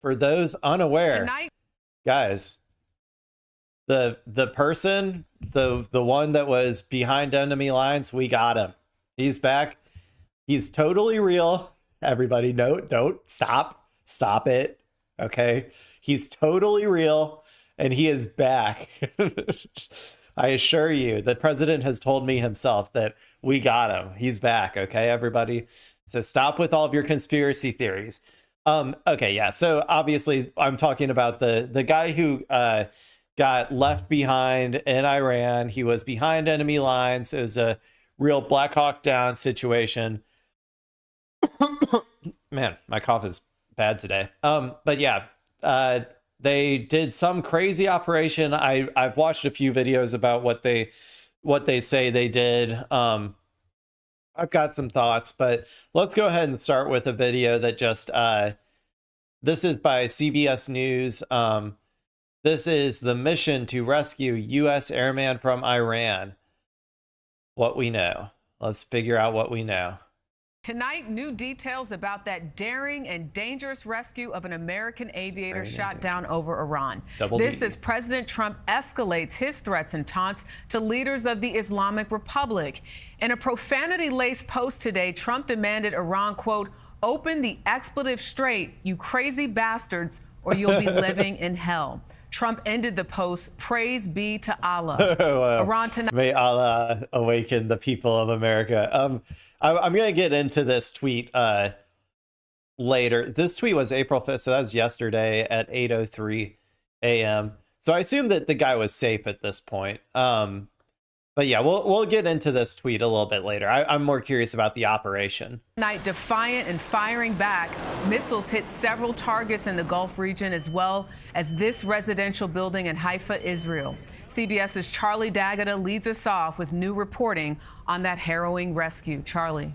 for those unaware, Tonight, guys, the person, the one that was behind enemy lines, we got him. He's back. He's totally real. Everybody, no, don't stop it. Okay, he's totally real, and he is back. I assure you, the president has told me himself that we got him. He's back. Okay, everybody. So stop with all of your conspiracy theories. Okay, yeah. So obviously, I'm talking about the guy who got left behind in Iran. He was behind enemy lines. It was a real Black Hawk Down situation. Man, my cough is bad today. But yeah, they did some crazy operation. I've watched a few videos about what they say they did. I've got some thoughts, but let's go ahead and start with a video that just this is by CBS News. This is the mission to rescue U.S. airman from Iran. What we know. Let's figure out what we know. tonight, new details about that daring and dangerous rescue of an American aviator shot down over Iran. This as President Trump escalates his threats and taunts to leaders of the Islamic Republic. In a profanity-laced post today, Trump demanded Iran, quote, "Open the expletive strait, you crazy bastards, or you'll be living in hell." Trump ended the post, "Praise be to Allah." Wow. Iran tonight. May Allah awaken the people of America. I'm going to get into this tweet later. This tweet was April 5th, so that was yesterday at 8:03 a.m. So I assume that the guy was safe at this point. But yeah, we'll get into this tweet a little bit later. I'm more curious about the operation. Night, defiant and firing back. Missiles hit several targets in the Gulf region, as well as this residential building in Haifa, Israel. CBS's Charlie D'Agata leads us off with new reporting on that harrowing rescue. Charlie.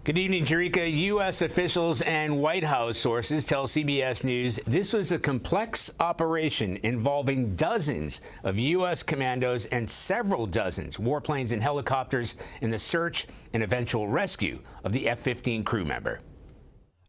Good evening, Jerika. U.S. officials and White House sources tell CBS News this was a complex operation involving dozens of U.S. commandos and several dozens warplanes and helicopters in the search and eventual rescue of the F-15 crew member.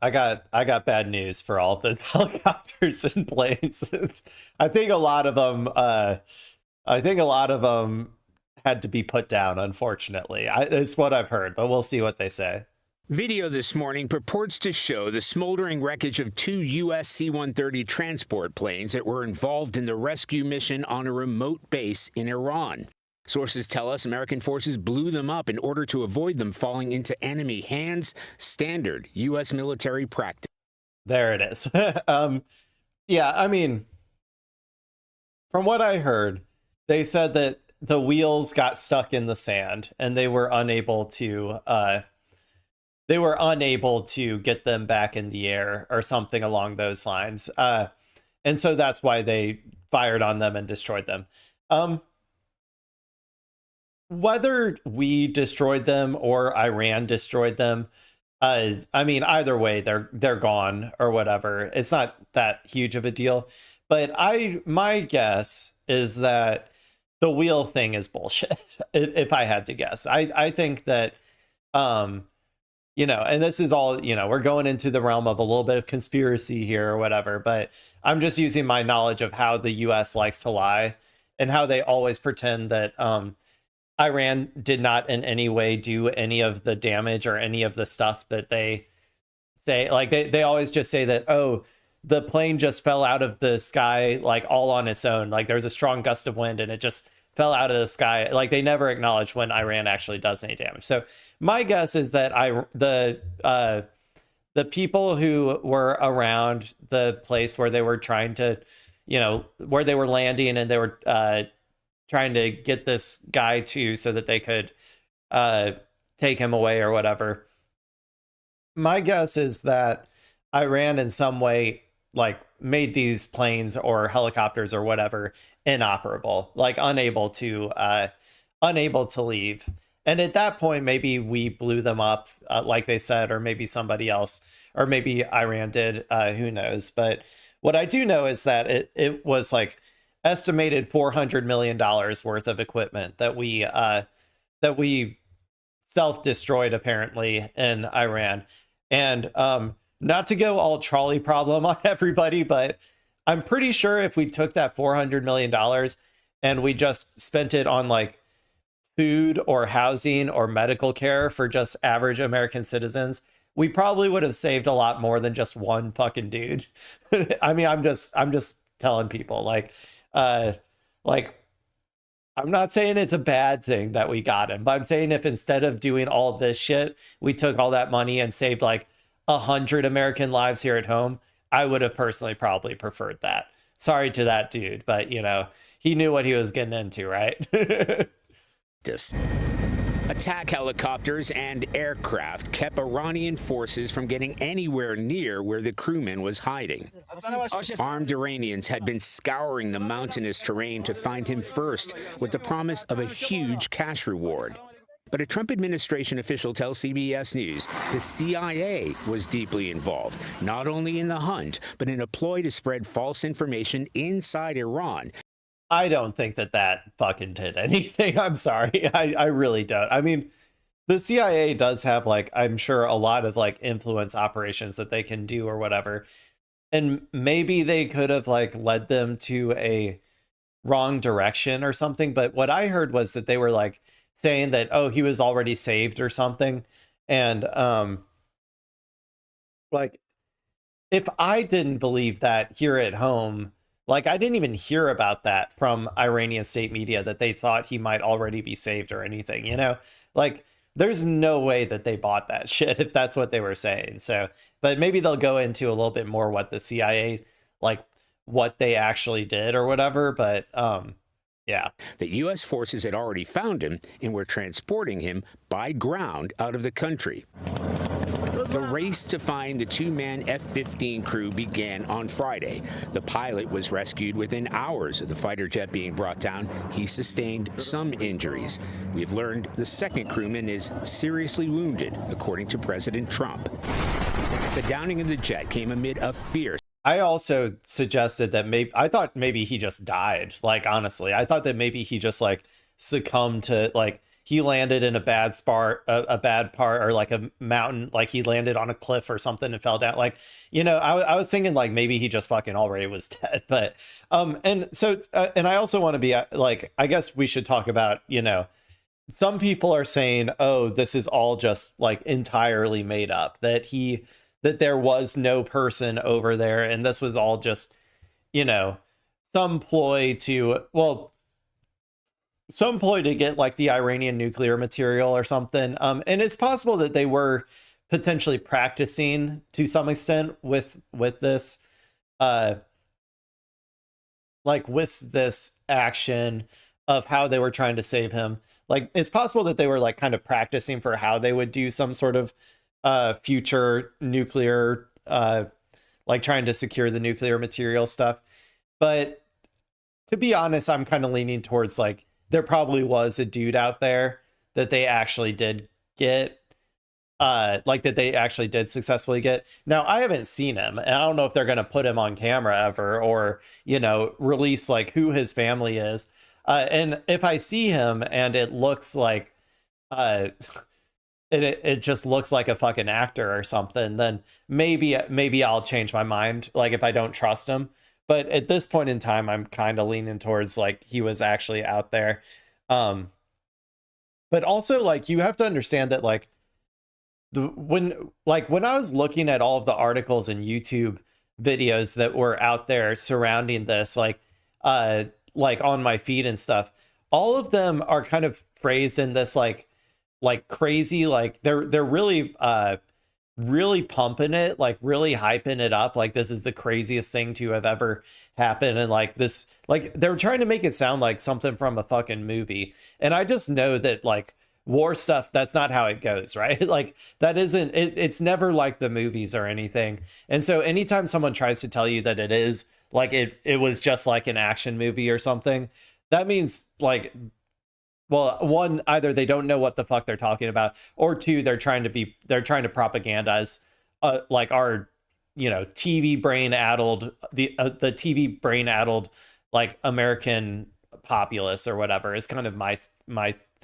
I got bad news for all of the helicopters and planes. I think a lot of them had to be put down, unfortunately. It's what I've heard, but we'll see what they say. Video this morning purports to show the smoldering wreckage of two U.S. C-130 transport planes that were involved in the rescue mission on a remote base in Iran. Sources tell us American forces blew them up in order to avoid them falling into enemy hands, standard U.S. military practice. There it is. Yeah, I mean, from what I heard, they said that the wheels got stuck in the sand and they were unable to get them back in the air or something along those lines. And so that's why they fired on them and destroyed them. Whether we destroyed them or Iran destroyed them, I mean, either way, they're gone or whatever. It's not that huge of a deal. But my guess is that the wheel thing is bullshit. If I had to guess, I think that, you know, and this is all, you know, we're going into the realm of a little bit of conspiracy here or whatever, but I'm just using my knowledge of how the US likes to lie and how they always pretend that Iran did not in any way do any of the damage or any of the stuff that they say. Like they always just say that, oh, the plane just fell out of the sky, like all on its own. Like there's a strong gust of wind and it just fell out of the sky. Like they never acknowledge when Iran actually does any damage. So my guess is that the people who were around the place where they were trying to, you know, where they were landing and they were trying to get this guy to so that they could take him away or whatever. My guess is that Iran in some way like made these planes or helicopters or whatever inoperable, like unable to leave. And at that point, maybe we blew them up, like they said, or maybe somebody else, or maybe Iran did, who knows. But what I do know is that it was like estimated $400 million worth of equipment that we self-destroyed apparently in Iran. And not to go all trolley problem on everybody, but I'm pretty sure if we took that $400 million and we just spent it on like food or housing or medical care for just average American citizens, we probably would have saved a lot more than just one fucking dude. I mean, I'm just telling people like I'm not saying it's a bad thing that we got him, but I'm saying if instead of doing all this shit, we took all that money and saved like 100 American lives here at home, I would have personally probably preferred that. Sorry to that dude, but you know, he knew what he was getting into, right? Attack helicopters and aircraft kept Iranian forces from getting anywhere near where the crewman was hiding. Armed Iranians had been scouring the mountainous terrain to find him first, with the promise of a huge cash reward. But a Trump administration official tells CBS News the CIA was deeply involved, not only in the hunt, but in a ploy to spread false information inside Iran. I don't think that fucking did anything. I'm sorry. I really don't. I mean, the CIA does have like, I'm sure a lot of like influence operations that they can do or whatever. And maybe they could have like led them to a wrong direction or something. But what I heard was that they were like saying that, oh, he was already saved or something. And like, if I didn't believe that here at home, like, I didn't even hear about that from Iranian state media, that they thought he might already be saved or anything, you know? Like, there's no way that they bought that shit if that's what they were saying. So, but maybe they'll go into a little bit more what the CIA, like, what they actually did or whatever. But, yeah. The U.S. forces had already found him and were transporting him by ground out of the country. The race to find the two-man F-15 crew began on Friday. The pilot was rescued within hours of the fighter jet being brought down. He sustained some injuries. We've learned the second crewman is seriously wounded, according to President Trump. The downing of the jet came amid a fierce. I also suggested that I thought maybe he just died. Like, honestly, I thought that maybe he just like succumbed to like, he landed in a bad a bad part, or like a mountain, like he landed on a cliff or something and fell down. Like, you know, I was thinking like maybe he just fucking already was dead. But and so and I also want to be like, I guess we should talk about, you know, some people are saying, oh, this is all just like entirely made up, that there was no person over there, and this was all just, you know, some ploy to get like the Iranian nuclear material or something. And it's possible that they were potentially practicing to some extent with this, like with this action of how they were trying to save him. Like, it's possible that they were like kind of practicing for how they would do some sort of future nuclear, like trying to secure the nuclear material stuff. But to be honest, I'm kind of leaning towards like, there probably was a dude out there that they actually did get, like that they actually did successfully get. Now, I haven't seen him, and I don't know if they're going to put him on camera ever, or, you know, release like who his family is. And if I see him and it looks like, it just looks like a fucking actor or something, then maybe I'll change my mind, like if I don't trust him. But at this point in time, I'm kind of leaning towards like he was actually out there. But also, like, you have to understand that like when I was looking at all of the articles and YouTube videos that were out there surrounding this, like on my feed and stuff, all of them are kind of phrased in this like crazy, like they're really really pumping it, like really hyping it up, like this is the craziest thing to have ever happened, and like this, like they're trying to make it sound like something from a fucking movie. And I just know that like war stuff, that's not how it goes, right? Like that isn't it, it's never like the movies or anything. And so anytime someone tries to tell you that it is like it was just like an action movie or something, that means like, well, one, either they don't know what the fuck they're talking about, or two, they're trying to propagandize like our, you know, TV brain addled, the TV brain addled like American populace or whatever is kind of my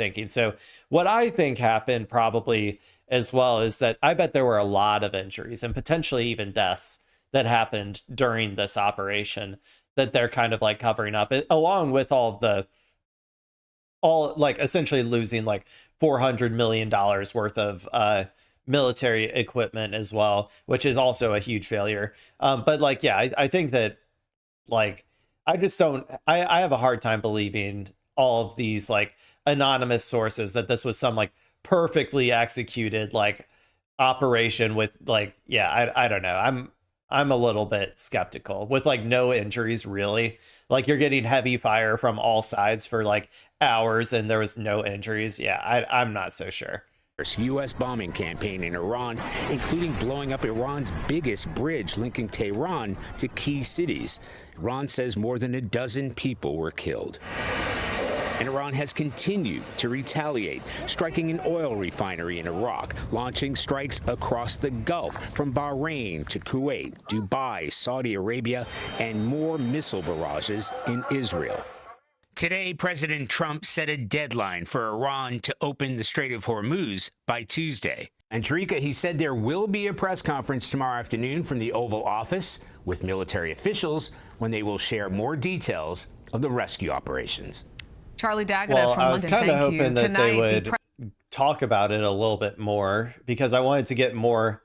thinking. So what I think happened probably as well is that I bet there were a lot of injuries and potentially even deaths that happened during this operation that they're kind of like covering up, along with all like essentially losing like $400 million worth of military equipment as well, which is also a huge failure. But like, yeah, I think that like, I just don't, I have a hard time believing all of these like anonymous sources that this was some like perfectly executed like operation with like, yeah, I don't know. I'm a little bit skeptical with like no injuries really. Like you're getting heavy fire from all sides for like hours and there was no injuries. Yeah, I'm not so sure. U.S. bombing campaign in Iran, including blowing up Iran's biggest bridge linking Tehran to key cities. Iran says more than a dozen people were killed. And Iran has continued to retaliate, striking an oil refinery in Iraq, launching strikes across the Gulf, from Bahrain to Kuwait, Dubai, Saudi Arabia, and more missile barrages in Israel. Today, President Trump set a deadline for Iran to open the Strait of Hormuz by Tuesday. And Tarika, he said there will be a press conference tomorrow afternoon from the Oval Office with military officials when they will share more details of the rescue operations. Charlie Daggett well, from I was London, kind of hoping that they would talk about it a little bit more because I wanted to get more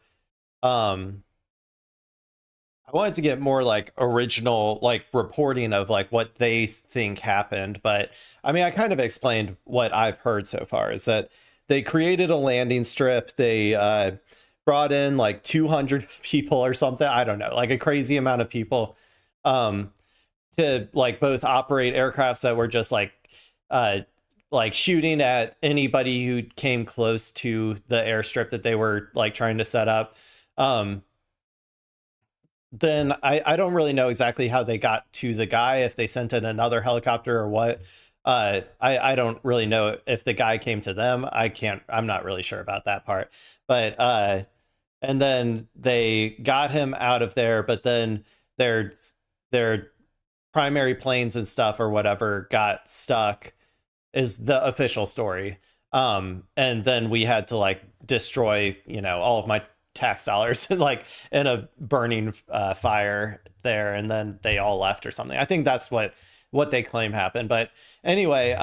like original like reporting of like what they think happened. But I mean, I kind of explained what I've heard so far is that they created a landing strip. They brought in like 200 people or something. I don't know, like a crazy amount of people to like both operate aircrafts that were just like shooting at anybody who came close to the airstrip that they were like trying to set up. Then I don't really know exactly how they got to the guy, if they sent in another helicopter or what. I don't really know if the guy came to them. I'm not really sure about that part. But and then they got him out of there, but then their primary planes and stuff or whatever got stuck is the official story. And then we had to like destroy, all of my tax dollars like in a burning fire there, and then they all left or something. I think that's what they claim happened. But anyway,